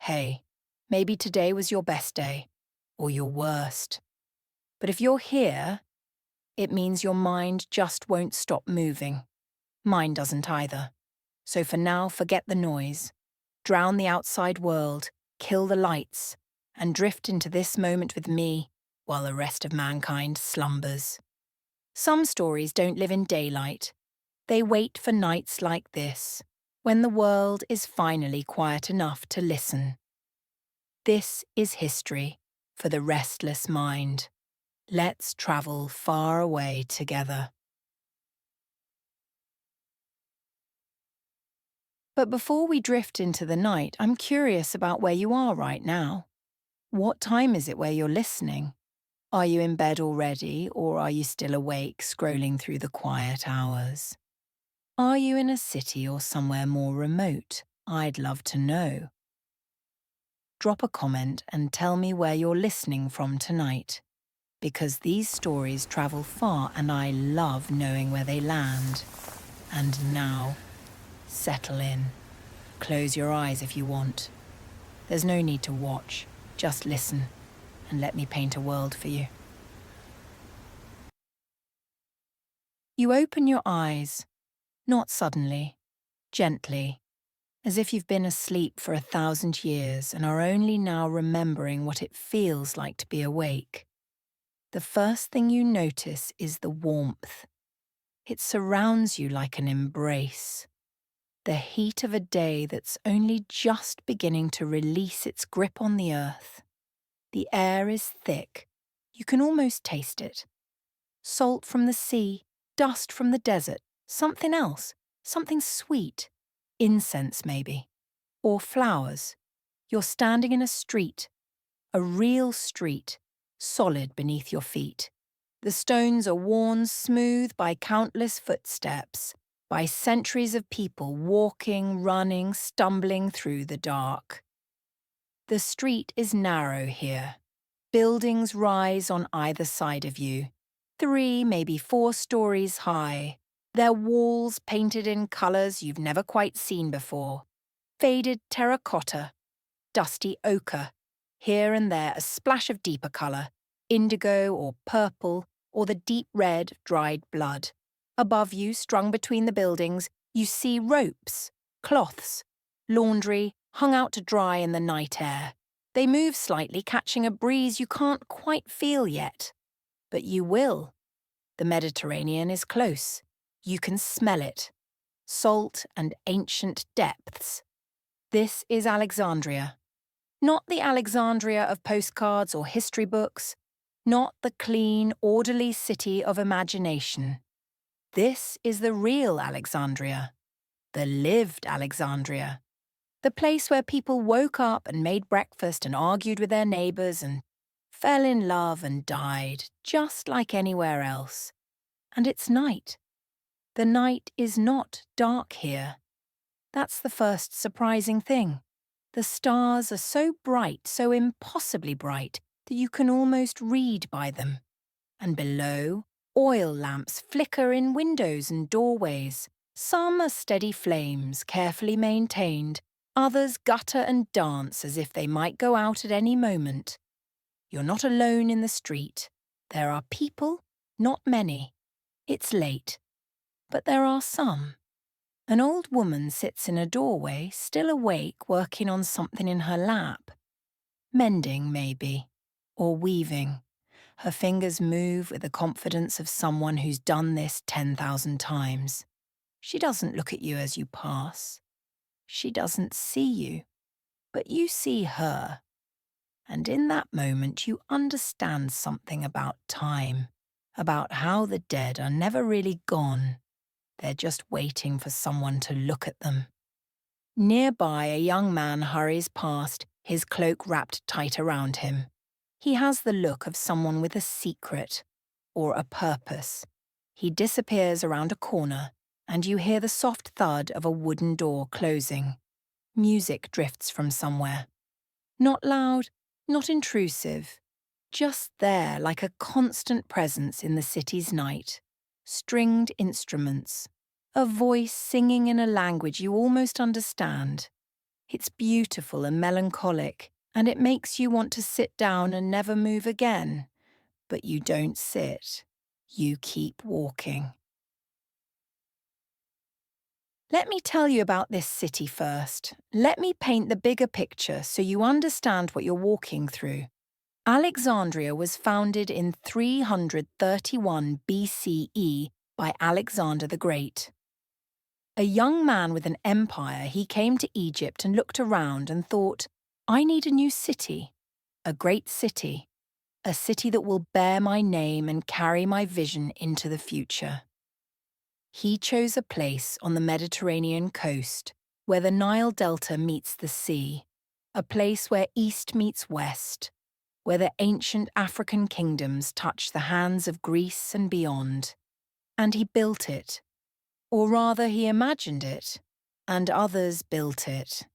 Hey, maybe today was your best day, or your worst. But if you're here, it means your mind just won't stop moving. Mine doesn't either. So for now, forget the noise. Drown the outside world, kill the lights, and drift into this moment with me while the rest of mankind slumbers. Some stories don't live in daylight. They wait for nights like this, when the world is finally quiet enough to listen. This is history for the restless mind. Let's travel far away together. But before we drift into the night, I'm curious about where you are right now. What time is it where you're listening? Are you in bed already, or are you still awake scrolling through the quiet hours? Are you in a city or somewhere more remote? I'd love to know. Drop a comment and tell me where you're listening from tonight, because these stories travel far and I love knowing where they land. And now, settle in. Close your eyes if you want. There's no need to watch, just listen and let me paint a world for you. You open your eyes, not suddenly, gently, as if you've been asleep for 1,000 years and are only now remembering what it feels like to be awake. The first thing you notice is the warmth. It surrounds you like an embrace. The heat of a day that's only just beginning to release its grip on the earth. The air is thick. You can almost taste it. Salt from the sea, dust from the desert, something else, something sweet. Incense, maybe. Or flowers. You're standing in a street. A real street, solid beneath your feet. The stones are worn smooth by countless footsteps, by centuries of people walking, running, stumbling through the dark. The street is narrow here. Buildings rise on either side of you, 3, maybe 4 stories high. Their walls painted in colours you've never quite seen before. Faded terracotta, dusty ochre, here and there a splash of deeper colour, indigo or purple, or the deep red of dried blood. Above you, strung between the buildings, you see ropes, cloths, laundry, hung out to dry in the night air. They move slightly, catching a breeze you can't quite feel yet. But you will. The Mediterranean is close. You can smell it. Salt and ancient depths. This is Alexandria. Not the Alexandria of postcards or history books. Not the clean, orderly city of imagination. This is the real Alexandria. The lived Alexandria. The place where people woke up and made breakfast and argued with their neighbours and fell in love and died, just like anywhere else. And it's night. The night is not dark here. That's the first surprising thing. The stars are so bright, so impossibly bright, that you can almost read by them. And below, oil lamps flicker in windows and doorways. Some are steady flames, carefully maintained. Others gutter and dance as if they might go out at any moment. You're not alone in the street. There are people, not many. It's late. But there are some. An old woman sits in a doorway, still awake, working on something in her lap. Mending, maybe, or weaving. Her fingers move with the confidence of someone who's done this 10,000 times. She doesn't look at you as you pass. She doesn't see you, but you see her. And in that moment you understand something about time, about how the dead are never really gone. They're just waiting for someone to look at them. Nearby, a young man hurries past, his cloak wrapped tight around him. He has the look of someone with a secret, or a purpose. He disappears around a corner, and you hear the soft thud of a wooden door closing. Music drifts from somewhere. Not loud, not intrusive, just there like a constant presence in the city's night. Stringed instruments, a voice singing in a language you almost understand. It's beautiful and melancholic, and it makes you want to sit down and never move again. But you don't sit. You keep walking. Let me tell you about this city first. Let me paint the bigger picture so you understand what you're walking through. Alexandria was founded in 331 BCE by Alexander the Great. A young man with an empire, he came to Egypt and looked around and thought, I need a new city, a great city, a city that will bear my name and carry my vision into the future. He chose a place on the Mediterranean coast, where the Nile Delta meets the sea, a place where east meets west, where the ancient African kingdoms touch the hands of Greece and beyond. And he built it, or rather he imagined it, and others built it.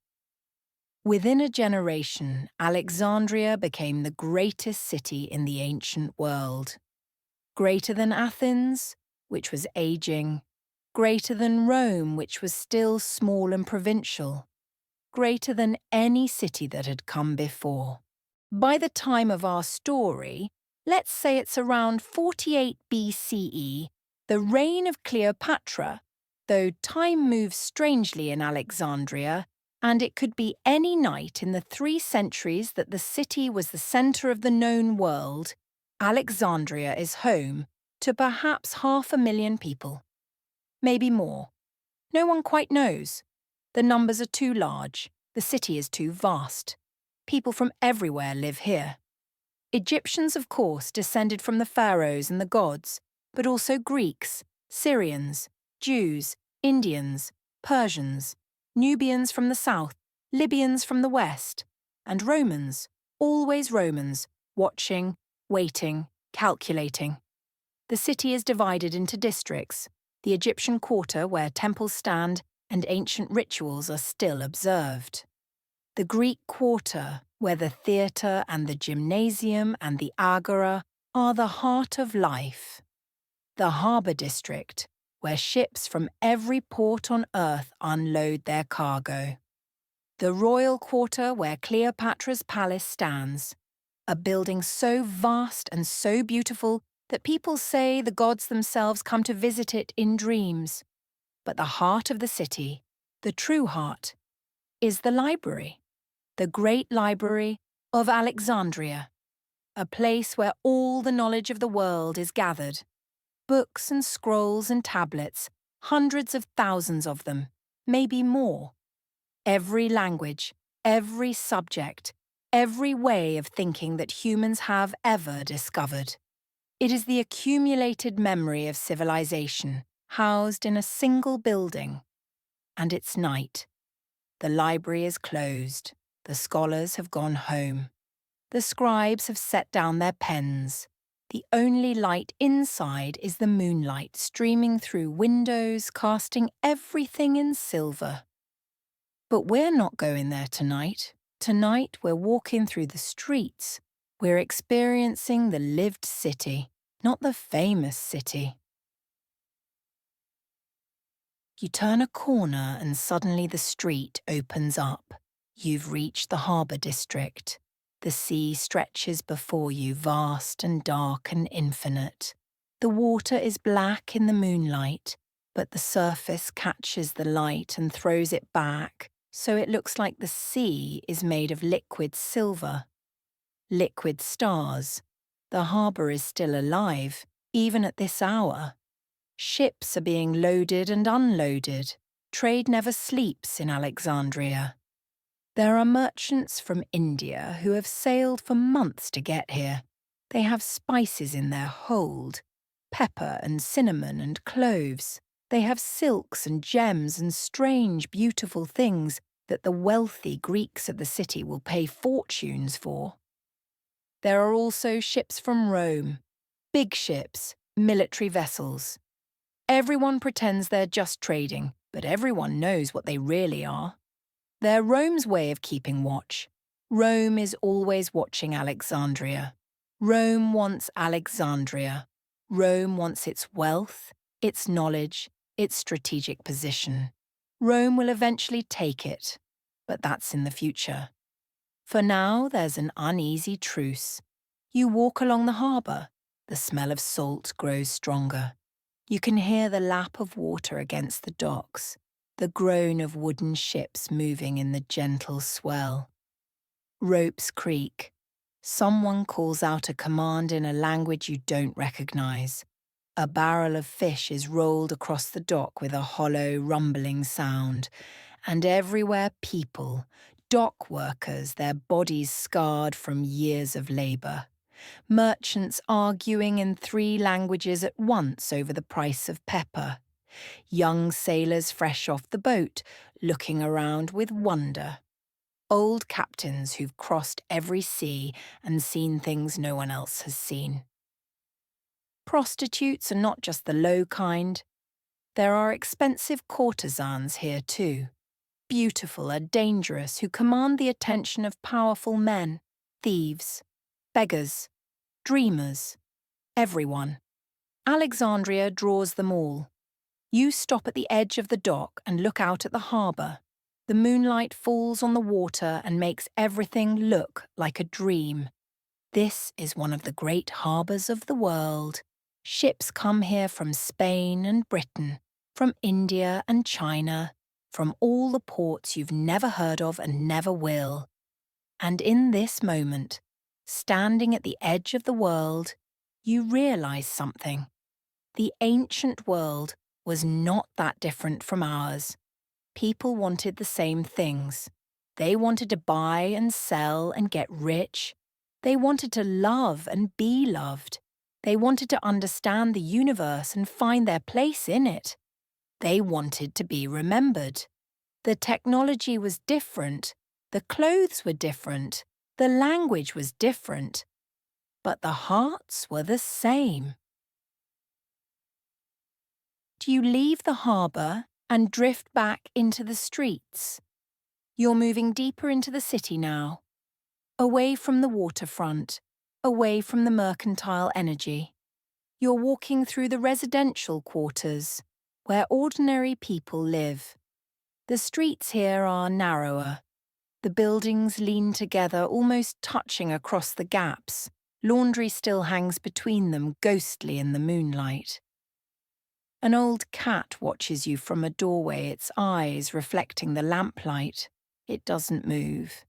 Within a generation, Alexandria became the greatest city in the ancient world. Greater than Athens, which was aging, greater than Rome, which was still small and provincial, greater than any city that had come before. By the time of our story, let's say it's around 48 BCE, the reign of Cleopatra, though time moves strangely in Alexandria, and it could be any night in the 3 centuries that the city was the centre of the known world, Alexandria is home to perhaps 500,000 people. Maybe more. No one quite knows. The numbers are too large. The city is too vast. People from everywhere live here. Egyptians, of course, descended from the pharaohs and the gods, but also Greeks, Syrians, Jews, Indians, Persians, Nubians from the south, Libyans from the west, and Romans, always Romans, watching, waiting, calculating. The city is divided into districts, the Egyptian quarter where temples stand and ancient rituals are still observed. The Greek quarter, where the theatre and the gymnasium and the agora are the heart of life. The harbour district, where ships from every port on earth unload their cargo. The royal quarter where Cleopatra's palace stands, a building so vast and so beautiful that people say the gods themselves come to visit it in dreams. But the heart of the city, the true heart, is the library, the great library of Alexandria, a place where all the knowledge of the world is gathered. Books and scrolls and tablets, hundreds of thousands of them, maybe more. Every language, every subject, every way of thinking that humans have ever discovered. It is the accumulated memory of civilization, housed in a single building. And it's night. The library is closed. The scholars have gone home. The scribes have set down their pens. The only light inside is the moonlight streaming through windows, casting everything in silver. But we're not going there tonight. Tonight we're walking through the streets. We're experiencing the lived city, not the famous city. You turn a corner and suddenly the street opens up. You've reached the harbour district. The sea stretches before you, vast and dark and infinite. The water is black in the moonlight, but the surface catches the light and throws it back, so it looks like the sea is made of liquid silver. Liquid stars. The harbour is still alive, even at this hour. Ships are being loaded and unloaded. Trade never sleeps in Alexandria. There are merchants from India who have sailed for months to get here. They have spices in their hold, pepper and cinnamon and cloves. They have silks and gems and strange, beautiful things that the wealthy Greeks of the city will pay fortunes for. There are also ships from Rome, big ships, military vessels. Everyone pretends they're just trading, but everyone knows what they really are. They're Rome's way of keeping watch. Rome is always watching Alexandria. Rome wants Alexandria. Rome wants its wealth, its knowledge, its strategic position. Rome will eventually take it. but that's in the future. For now, there's an uneasy truce. You walk along the harbour. The smell of salt grows stronger. You can hear the lap of water against the docks, the groan of wooden ships moving in the gentle swell. Ropes creak. Someone calls out a command in a language you don't recognise. A barrel of fish is rolled across the dock with a hollow, rumbling sound, and everywhere people, dock workers, their bodies scarred from years of labour. Merchants arguing in 3 languages at once over the price of pepper. Young sailors fresh off the boat, looking around with wonder. Old captains who've crossed every sea and seen things no one else has seen. Prostitutes are not just the low kind. There are expensive courtesans here too. Beautiful and dangerous, who command the attention of powerful men, thieves, beggars, dreamers, everyone. Alexandria draws them all. You stop at the edge of the dock and look out at the harbour. The moonlight falls on the water and makes everything look like a dream. This is one of the great harbours of the world. Ships come here from Spain and Britain, from India and China, from all the ports you've never heard of and never will. And in this moment, standing at the edge of the world, you realise something. The ancient world was not that different from ours. People wanted the same things. They wanted to buy and sell and get rich. They wanted to love and be loved. They wanted to understand the universe and find their place in it. They wanted to be remembered. The technology was different. The clothes were different. The language was different. But the hearts were the same. Do you leave the harbour and drift back into the streets? You're moving deeper into the city now, away from the waterfront, away from the mercantile energy. You're walking through the residential quarters, where ordinary people live. The streets here are narrower. The buildings lean together, almost touching across the gaps. Laundry still hangs between them, ghostly in the moonlight. An old cat watches you from a doorway, its eyes reflecting the lamplight. It doesn't move.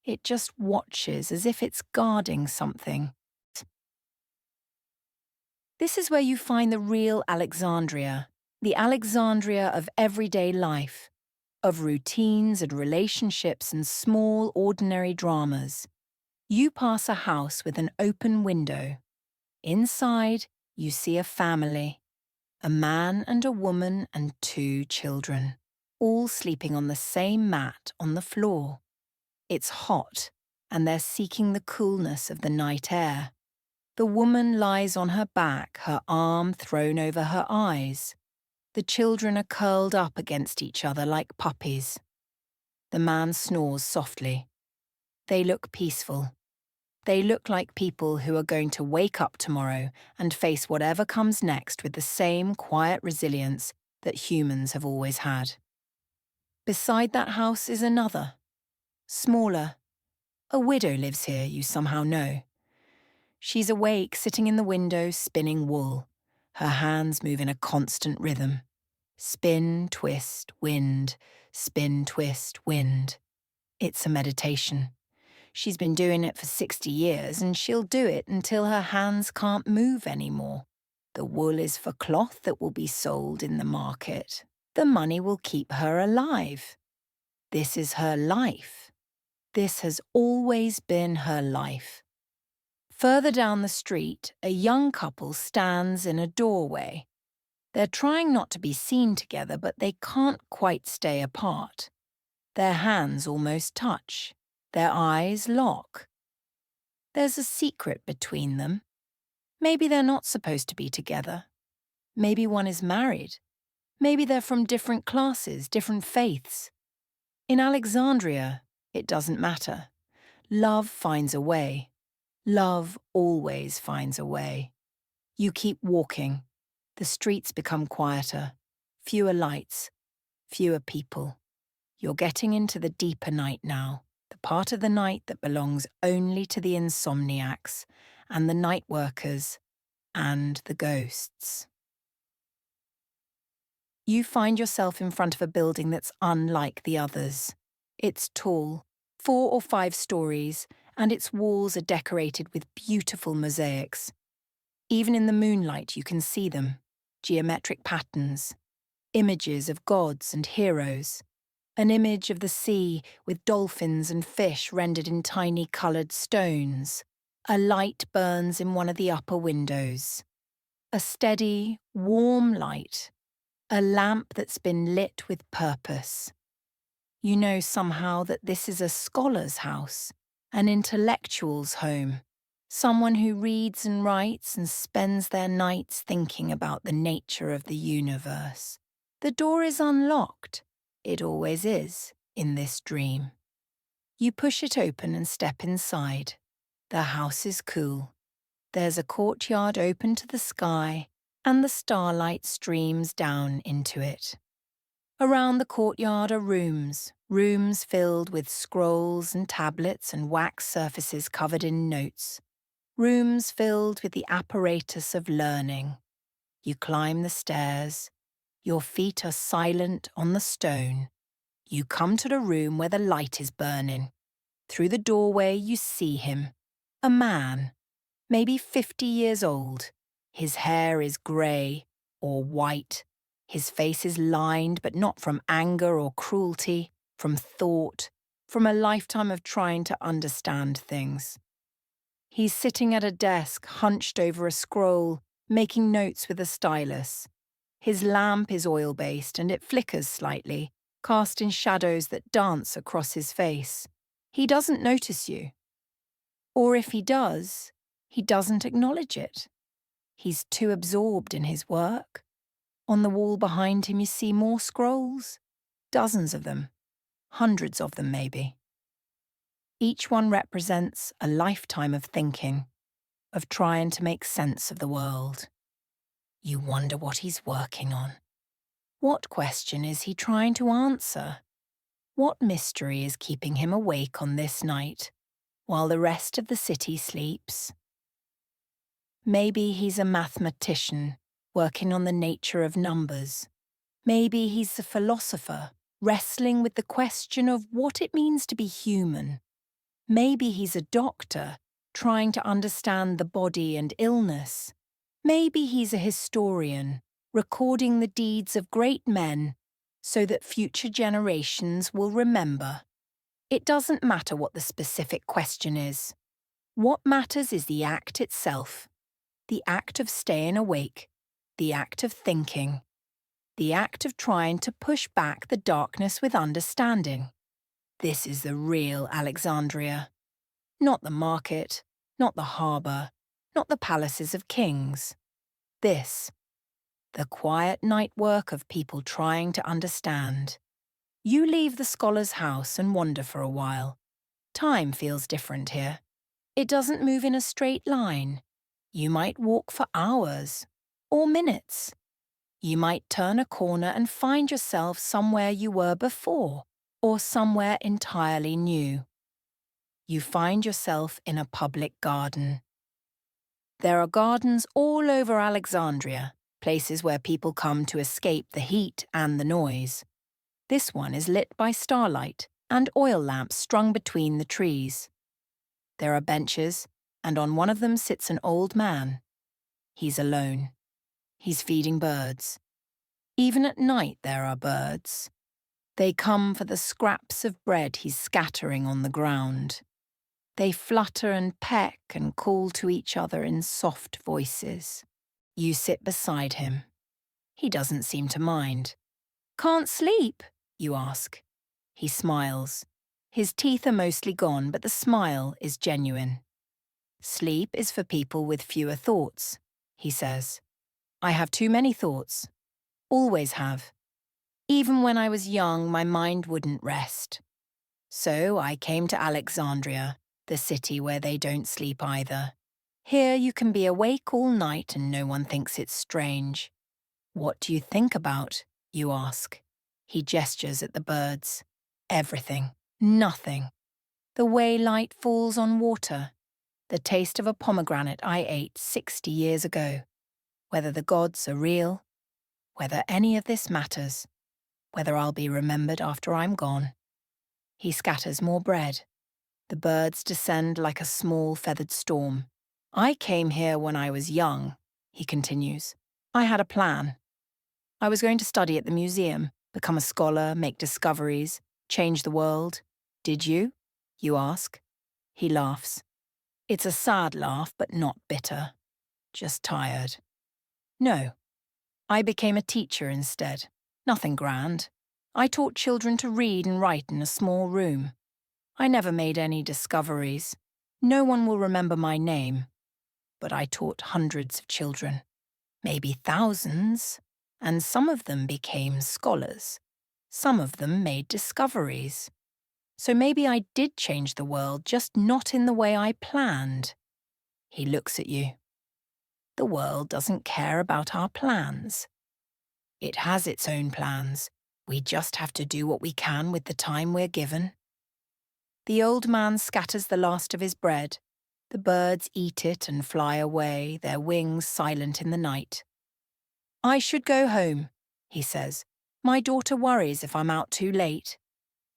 It just watches as if it's guarding something. This is where you find the real Alexandria, the Alexandria of everyday life, of routines and relationships and small, ordinary dramas. You pass a house with an open window. Inside, you see a family, a man and a woman and 2 children, all sleeping on the same mat on the floor. It's hot, and they're seeking the coolness of the night air. The woman lies on her back, her arm thrown over her eyes. The children are curled up against each other like puppies. The man snores softly. They look peaceful. They look like people who are going to wake up tomorrow and face whatever comes next with the same quiet resilience that humans have always had. Beside that house is another, smaller. A widow lives here, you somehow know. She's awake, sitting in the window, spinning wool. Her hands move in a constant rhythm. Spin, twist, wind. Spin, twist, wind. It's a meditation. She's been doing it for 60 years, and she'll do it until her hands can't move anymore. The wool is for cloth that will be sold in the market. The money will keep her alive. This is her life. This has always been her life. Further down the street, a young couple stands in a doorway. They're trying not to be seen together, but they can't quite stay apart. Their hands almost touch. Their eyes lock. There's a secret between them. Maybe they're not supposed to be together. Maybe one is married. Maybe they're from different classes, different faiths. In Alexandria, it doesn't matter. Love finds a way. Love always finds a way. You keep walking. The streets become quieter. Fewer lights. Fewer people. You're getting into the deeper night now, the part of the night that belongs only to the insomniacs and the night workers and the ghosts. You find yourself in front of a building that's unlike the others. It's tall, 4 or 5 stories, and its walls are decorated with beautiful mosaics. Even in the moonlight you can see them, geometric patterns, images of gods and heroes, an image of the sea with dolphins and fish rendered in tiny coloured stones. A light burns in one of the upper windows. A steady, warm light. A lamp that's been lit with purpose. You know somehow that this is a scholar's house, an intellectual's home, someone who reads and writes and spends their nights thinking about the nature of the universe. The door is unlocked. It always is, in this dream. You push it open and step inside. The house is cool. There's a courtyard open to the sky, and the starlight streams down into it. Around the courtyard are rooms filled with scrolls and tablets and wax surfaces covered in notes. Rooms filled with the apparatus of learning. You climb the stairs. Your feet are silent on the stone. You come to the room where the light is burning. Through the doorway you see him. A man, maybe 50 years old. His hair is grey or white. His face is lined, but not from anger or cruelty, from thought, from a lifetime of trying to understand things. He's sitting at a desk, hunched over a scroll, making notes with a stylus. His lamp is oil-based and it flickers slightly, casting shadows that dance across his face. He doesn't notice you. Or if he does, he doesn't acknowledge it. He's too absorbed in his work. On the wall behind him you see more scrolls. Dozens of them. Hundreds of them, maybe. Each one represents a lifetime of thinking, of trying to make sense of the world. You wonder what he's working on. What question is he trying to answer? What mystery is keeping him awake on this night, while the rest of the city sleeps? Maybe he's a mathematician, working on the nature of numbers. Maybe he's a philosopher, wrestling with the question of what it means to be human. Maybe he's a doctor, trying to understand the body and illness. Maybe he's a historian, recording the deeds of great men so that future generations will remember. It doesn't matter what the specific question is. What matters is the act itself. The act of staying awake, the act of thinking, the act of trying to push back the darkness with understanding. This is the real Alexandria. Not the market, not the harbour, not the palaces of kings. This, the quiet night work of people trying to understand. You leave the scholar's house and wander for a while. Time feels different here. It doesn't move in a straight line. You might walk for hours or minutes. You might turn a corner and find yourself somewhere you were before or somewhere entirely new. You find yourself in a public garden. There are gardens all over Alexandria, places where people come to escape the heat and the noise. This one is lit by starlight and oil lamps strung between the trees. There are benches, and on one of them sits an old man. He's alone. He's feeding birds. Even at night there are birds. They come for the scraps of bread he's scattering on the ground. They flutter and peck and call to each other in soft voices. You sit beside him. He doesn't seem to mind. "Can't sleep?" you ask. He smiles. His teeth are mostly gone, but the smile is genuine. "Sleep is for people with fewer thoughts," he says. "I have too many thoughts. Always have. Even when I was young, my mind wouldn't rest. So I came to Alexandria, the city where they don't sleep either. Here you can be awake all night and no one thinks it's strange." "What do you think about?" you ask. He gestures at the birds. Everything. Nothing. The way light falls on water. The taste of a pomegranate I ate 60 years ago. Whether the gods are real. Whether any of this matters. Whether I'll be remembered after I'm gone. He scatters more bread. The birds descend like a small feathered storm. I came here when I was young, he continues. I had a plan. I was going to study at the museum, become a scholar, make discoveries, change the world. Did you? You ask. He laughs. It's a sad laugh, but not bitter. Just tired. No. I became a teacher instead. Nothing grand. I taught children to read and write in a small room. I never made any discoveries. No one will remember my name. But I taught hundreds of children. Maybe thousands. And some of them became scholars. Some of them made discoveries. So maybe I did change the world, just not in the way I planned. He looks at you. The world doesn't care about our plans. It has its own plans. We just have to do what we can with the time we're given. The old man scatters the last of his bread. The birds eat it and fly away, their wings silent in the night. I should go home, he says. My daughter worries if I'm out too late.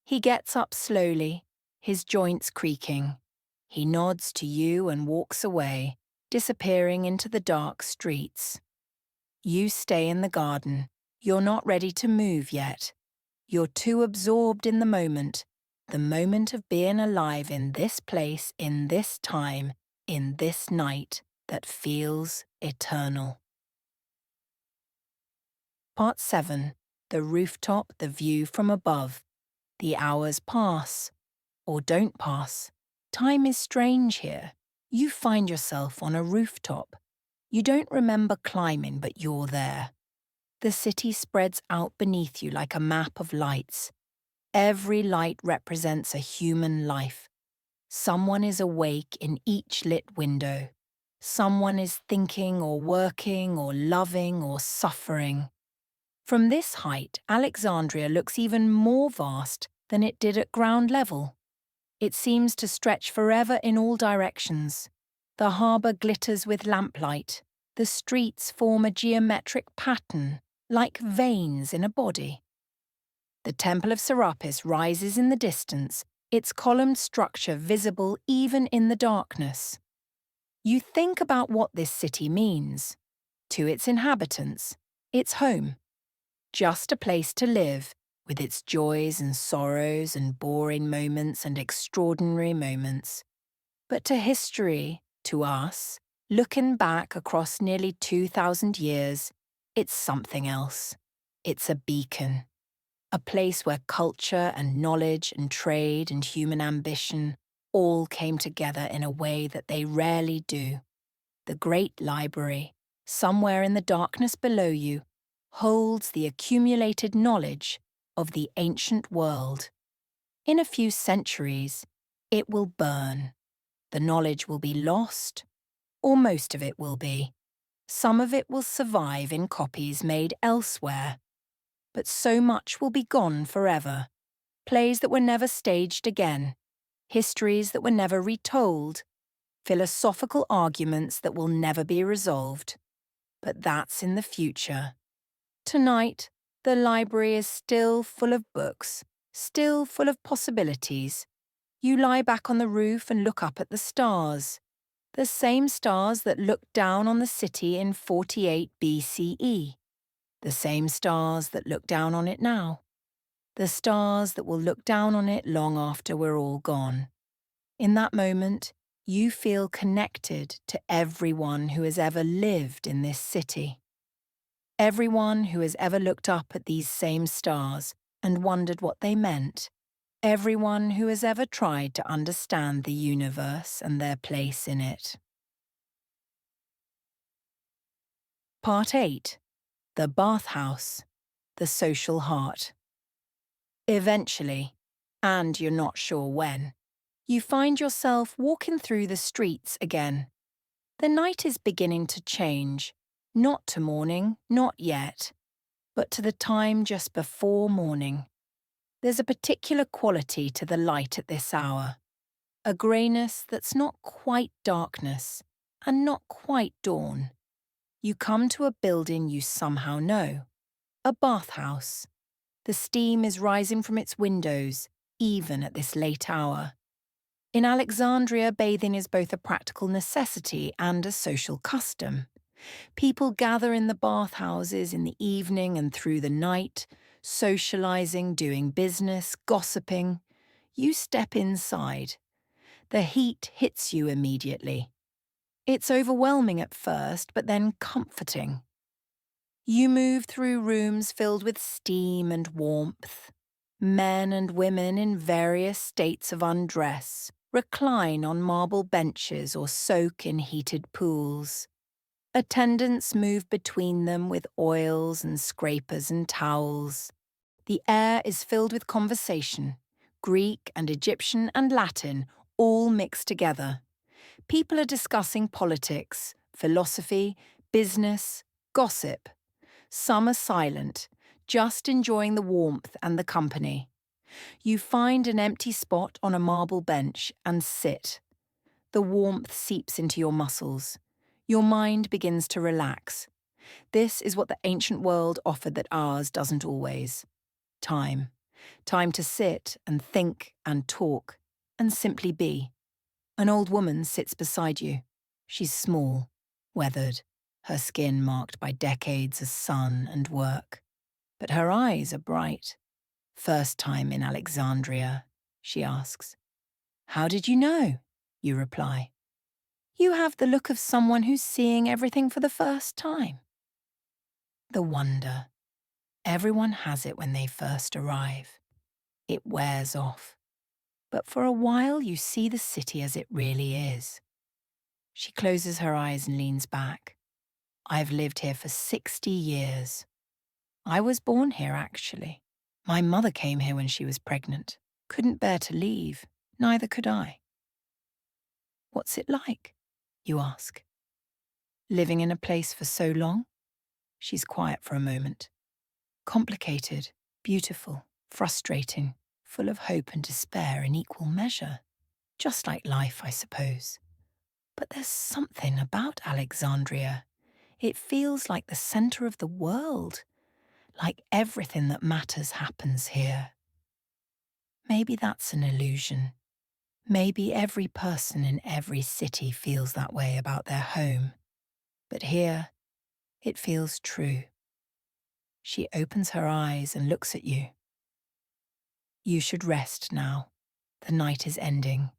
He gets up slowly, his joints creaking. He nods to you and walks away, disappearing into the dark streets. You stay in the garden. You're not ready to move yet. You're too absorbed in the moment of being alive in this place, in this time, in this night that feels eternal. Part 7. The rooftop, the view from above. The hours pass, or don't pass. Time is strange here. You find yourself on a rooftop. You don't remember climbing, but you're there. The city spreads out beneath you like a map of lights. Every light represents a human life. Someone is awake in each lit window. Someone is thinking or working or loving or suffering. From this height, Alexandria looks even more vast than it did at ground level. It seems to stretch forever in all directions. The harbour glitters with lamplight. The streets form a geometric pattern, like veins in a body. The Temple of Serapis rises in the distance, its columned structure visible even in the darkness. You think about what this city means. To its inhabitants, its home. Just a place to live, with its joys and sorrows and boring moments and extraordinary moments. But to history, to us, looking back across nearly 2,000 years, it's something else. It's a beacon. A place where culture and knowledge and trade and human ambition all came together in a way that they rarely do. The great library, somewhere in the darkness below you, holds the accumulated knowledge of the ancient world. In a few centuries, it will burn. The knowledge will be lost, or most of it will be. Some of it will survive in copies made elsewhere. But so much will be gone forever. Plays that were never staged again. Histories that were never retold. Philosophical arguments that will never be resolved. But that's in the future. Tonight, the library is still full of books, still full of possibilities. You lie back on the roof and look up at the stars. The same stars that looked down on the city in 48 BCE. The same stars that look down on it now. The stars that will look down on it long after we're all gone. In that moment, you feel connected to everyone who has ever lived in this city. Everyone who has ever looked up at these same stars and wondered what they meant. Everyone who has ever tried to understand the universe and their place in it. Part 8. The bathhouse. The social heart. Eventually, and you're not sure when, you find yourself walking through the streets again. The night is beginning to change. Not to morning, not yet, but to the time just before morning. There's a particular quality to the light at this hour, a greyness that's not quite darkness and not quite dawn. You come to a building you somehow know, a bathhouse. The steam is rising from its windows, even at this late hour. In Alexandria, bathing is both a practical necessity and a social custom. People gather in the bathhouses in the evening and through the night, socializing, doing business, gossiping. You step inside. The heat hits you immediately. It's overwhelming at first, but then comforting. You move through rooms filled with steam and warmth. Men and women in various states of undress recline on marble benches or soak in heated pools. Attendants move between them with oils and scrapers and towels. The air is filled with conversation, Greek and Egyptian and Latin, all mixed together. People are discussing politics, philosophy, business, gossip. Some are silent, just enjoying the warmth and the company. You find an empty spot on a marble bench and sit. The warmth seeps into your muscles. Your mind begins to relax. This is what the ancient world offered that ours doesn't always. Time. Time to sit and think and talk and simply be. An old woman sits beside you. She's small, weathered, her skin marked by decades of sun and work. But her eyes are bright. "First time in Alexandria," she asks. "How did you know?" you reply. "You have the look of someone who's seeing everything for the first time." The wonder. Everyone has it when they first arrive. It wears off. But for a while you see the city as it really is. She closes her eyes and leans back. "I've lived here for 60 years. I was born here, actually. My mother came here when she was pregnant. Couldn't bear to leave. Neither could I." "What's it like?" you ask. "Living in a place for so long?" She's quiet for a moment. "Complicated, beautiful, frustrating, full of hope and despair in equal measure. Just like life, I suppose. But there's something about Alexandria. It feels like the center of the world, like everything that matters happens here. Maybe that's an illusion. Maybe every person in every city feels that way about their home. But here, it feels true." She opens her eyes and looks at you. "You should rest now. The night is ending.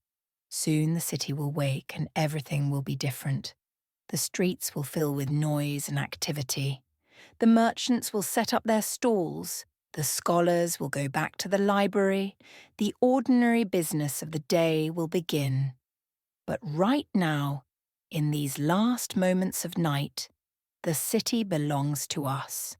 Soon the city will wake and everything will be different. The streets will fill with noise and activity. The merchants will set up their stalls. The scholars will go back to the library. The ordinary business of the day will begin. But right now, in these last moments of night, the city belongs to us,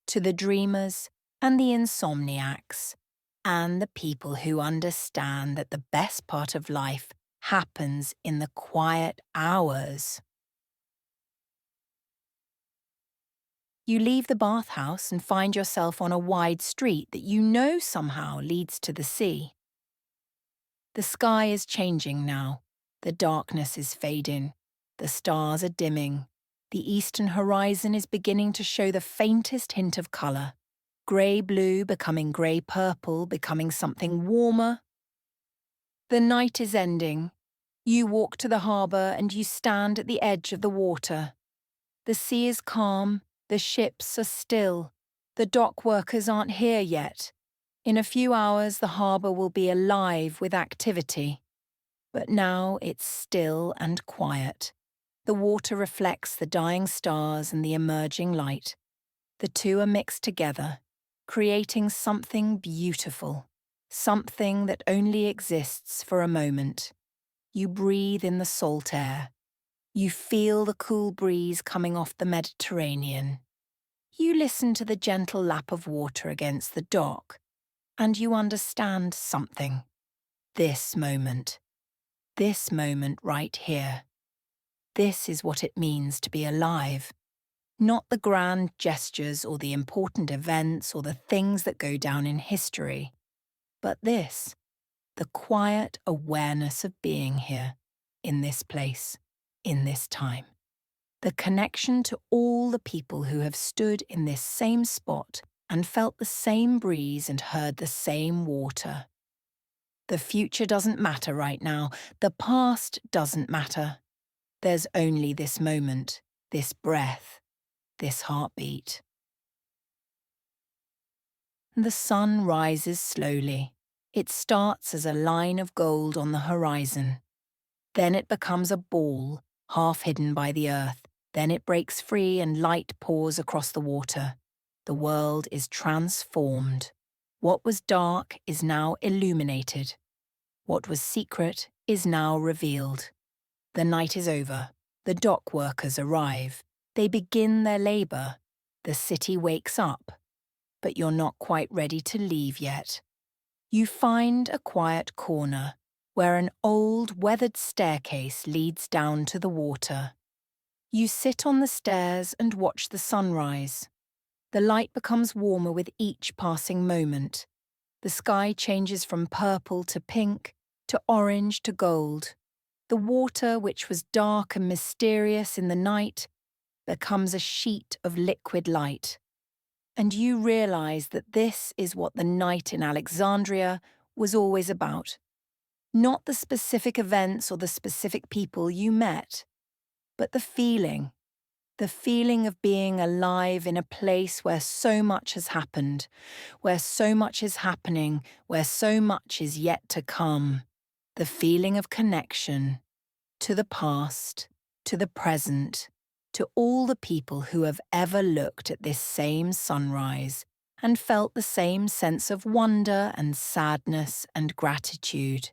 to the dreamers and the insomniacs, and the people who understand that the best part of life happens in the quiet hours." You leave the bathhouse and find yourself on a wide street that you know somehow leads to the sea. The sky is changing now. The darkness is fading. The stars are dimming. The eastern horizon is beginning to show the faintest hint of colour. Grey-blue becoming grey-purple, becoming something warmer. The night is ending. You walk to the harbour and you stand at the edge of the water. The sea is calm. The ships are still. The dock workers aren't here yet. In a few hours, the harbour will be alive with activity. But now it's still and quiet. The water reflects the dying stars and the emerging light. The two are mixed together, creating something beautiful, something that only exists for a moment. You breathe in the salt air. You feel the cool breeze coming off the Mediterranean. You listen to the gentle lap of water against the dock, and you understand something. This moment right here. This is what it means to be alive. Not the grand gestures or the important events or the things that go down in history. but this, the quiet awareness of being here, in this place, in this time. The connection to all the people who have stood in this same spot and felt the same breeze and heard the same water. The future doesn't matter right now. The past doesn't matter. There's only this moment, this breath, this heartbeat. The sun rises slowly. It starts as a line of gold on the horizon. Then it becomes a ball, half hidden by the earth. Then it breaks free and light pours across the water. The world is transformed. What was dark is now illuminated. What was secret is now revealed. The night is over. The dock workers arrive. They begin their labour. The city wakes up. But you're not quite ready to leave yet. You find a quiet corner where an old, weathered staircase leads down to the water. You sit on the stairs and watch the sunrise. The light becomes warmer with each passing moment. The sky changes from purple to pink, to orange to gold. The water, which was dark and mysterious in the night, becomes a sheet of liquid light. And you realize that this is what the night in Alexandria was always about. Not the specific events or the specific people you met, but the feeling of being alive in a place where so much has happened, where so much is happening, where so much is yet to come. The feeling of connection to the past, to the present, to all the people who have ever looked at this same sunrise and felt the same sense of wonder and sadness and gratitude.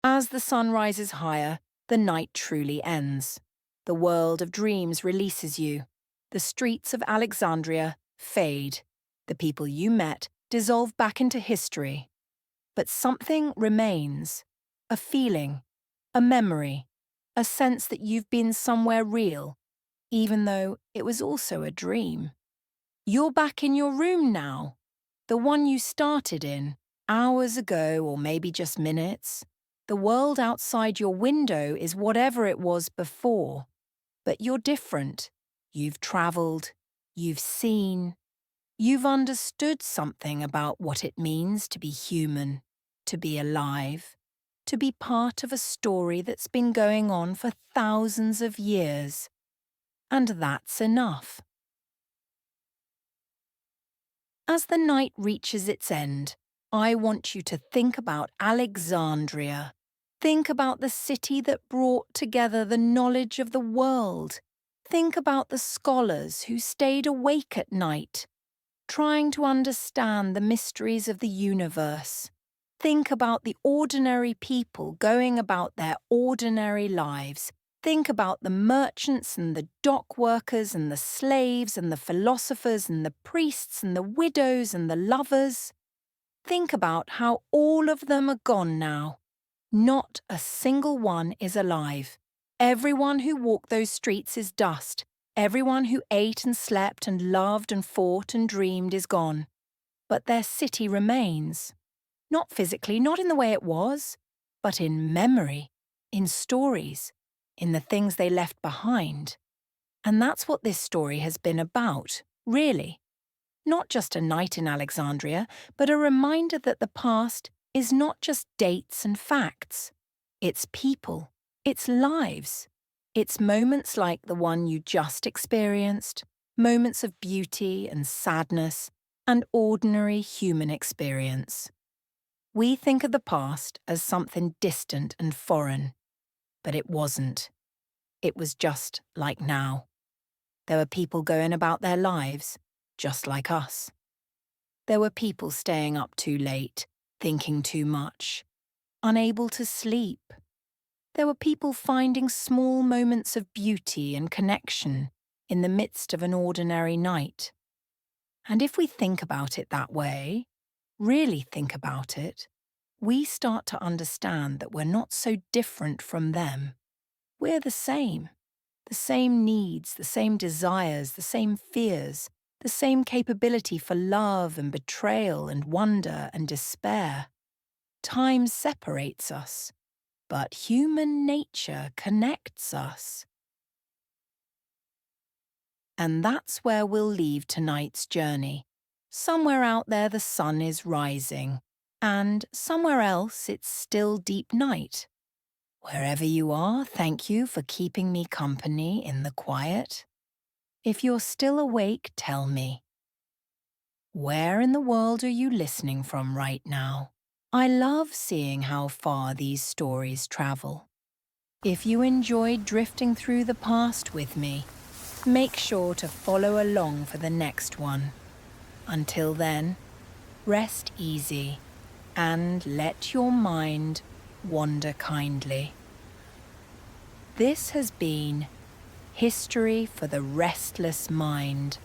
As the sun rises higher, the night truly ends. The world of dreams releases you. The streets of Alexandria fade. The people you met dissolve back into history. But something remains. A feeling, a memory, a sense that you've been somewhere real, even though it was also a dream. You're back in your room now, the one you started in, hours ago or maybe just minutes. The world outside your window is whatever it was before, but you're different. You've travelled, you've seen, you've understood something about what it means to be human, to be alive, to be part of a story that's been going on for thousands of years. And that's enough. As the night reaches its end, I want you to think about Alexandria. Think about the city that brought together the knowledge of the world. Think about the scholars who stayed awake at night, trying to understand the mysteries of the universe. Think about the ordinary people going about their ordinary lives. Think about the merchants and the dock workers and the slaves and the philosophers and the priests and the widows and the lovers. Think about how all of them are gone now. Not a single one is alive. Everyone who walked those streets is dust. Everyone who ate and slept and loved and fought and dreamed is gone. But their city remains. Not physically, not in the way it was, but in memory, in stories, in the things they left behind. And that's what this story has been about, really. Not just a night in Alexandria, but a reminder that the past is not just dates and facts. It's people, it's lives, it's moments like the one you just experienced, moments of beauty and sadness and ordinary human experience. We think of the past as something distant and foreign, but it wasn't. It was just like now. There were people going about their lives, just like us. There were people staying up too late, thinking too much, unable to sleep. There were people finding small moments of beauty and connection in the midst of an ordinary night. And if we think about it that way, really think about it, we start to understand that we're not so different from them. We're the same needs, the same desires, the same fears, the same capability for love and betrayal and wonder and despair. Time separates us, but human nature connects us. And that's where we'll leave tonight's journey. Somewhere out there the sun is rising, and somewhere else it's still deep night. Wherever you are, thank you for keeping me company in the quiet. If you're still awake, tell me. Where in the world are you listening from right now? I love seeing how far these stories travel. If you enjoyed drifting through the past with me, make sure to follow along for the next one. Until then, rest easy and let your mind wander kindly. This has been History for the Restless Mind.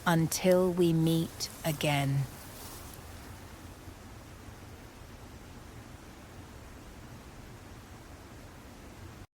Until we meet again.